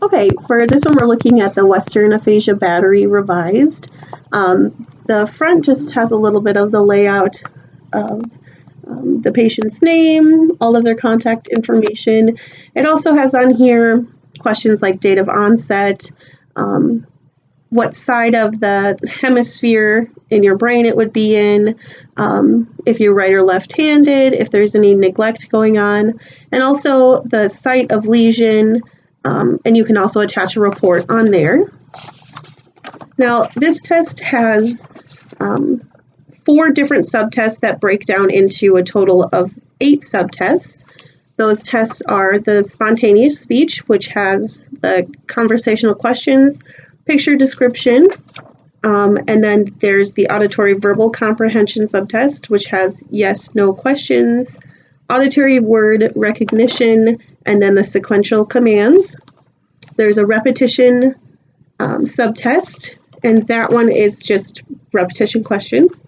Okay, for this one, we're looking at the Western Aphasia Battery Revised. The front just has a little bit of the layout of the patient's name, all of their contact information. It also has on here questions like date of onset, what side of the hemisphere in your brain it would be in, if you're right or left-handed, if there's any neglect going on, and also the site of lesion, and you can also attach a report on there. Now, this test has 4 different subtests that break down into a total of 8 subtests. Those tests are the spontaneous speech, which has the conversational questions, picture description, and then there's the auditory verbal comprehension subtest, which has yes, no questions, auditory word recognition, and then the sequential commands. There's a repetition subtest, and that one is just repetition questions.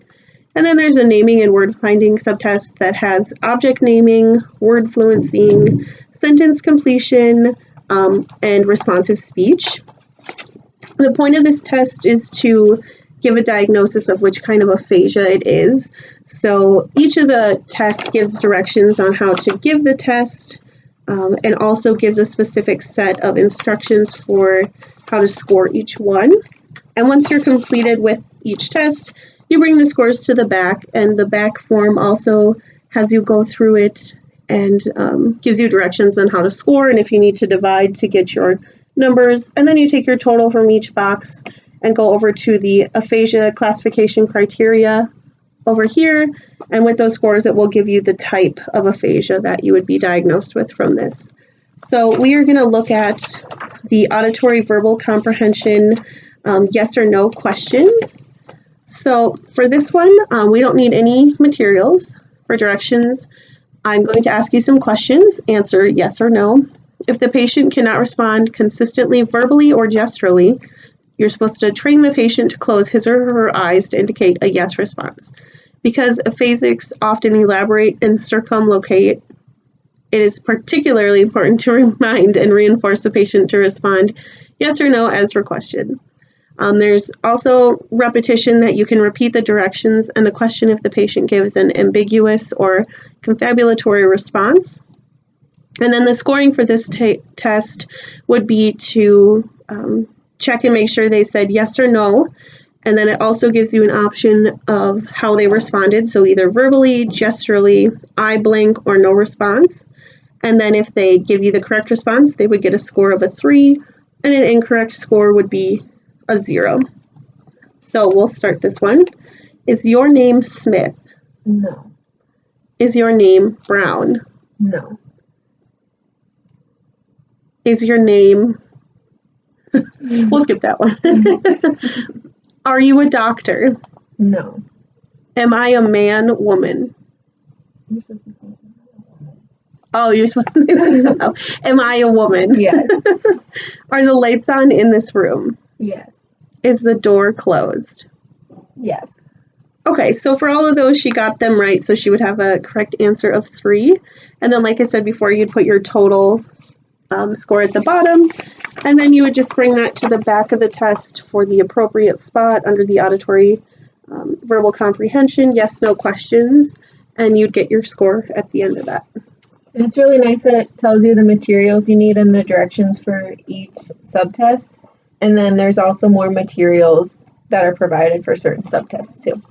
And then there's a naming and word finding subtest that has object naming, word fluencying, sentence completion, and responsive speech. The point of this test is to give a diagnosis of which kind of aphasia it is. So each of the tests gives directions on how to give the test, and also gives a specific set of instructions for how to score each one. And once you're completed with each test, you bring the scores to the back, and the back form also has you go through it and gives you directions on how to score and if you need to divide to get your numbers. And then you take your total from each box and go over to the aphasia classification criteria over here. And with those scores, it will give you the type of aphasia that you would be diagnosed with from this. So we are going to look at the auditory verbal comprehension yes or no questions. So for this one, we don't need any materials for directions. I'm going to ask you some questions, answer yes or no. If the patient cannot respond consistently verbally or gesturally, you're supposed to train the patient to close his or her eyes to indicate a yes response. Because aphasics often elaborate and circumlocate, it is particularly important to remind and reinforce the patient to respond yes or no as requested. There's also repetition that you can repeat the directions and the question if the patient gives an ambiguous or confabulatory response. And then the scoring for this test would be to check and make sure they said yes or no. And then it also gives you an option of how they responded. So either verbally, gesturally, eye blink, or no response. And then if they give you the correct response, they would get a score of a 3, and an incorrect score would be a 0. So we'll start this one. Is your name Smith? No. Is your name Brown? No. Is your name... We'll skip that one. Are you a doctor? No. Am I a man, woman? You're supposed to say Oh, you're supposed to say no. Am I a woman? yes. Are the lights on in this room? Yes. Is the door closed? Yes. Okay, so for all of those, she got them right, so she would have a correct answer of 3. And then, like I said before, you'd put your total score at the bottom, and then you would just bring that to the back of the test for the appropriate spot under the auditory verbal comprehension, yes, no questions, and you'd get your score at the end of that. And it's really nice that it tells you the materials you need and the directions for each subtest. And then there's also more materials that are provided for certain subtests too.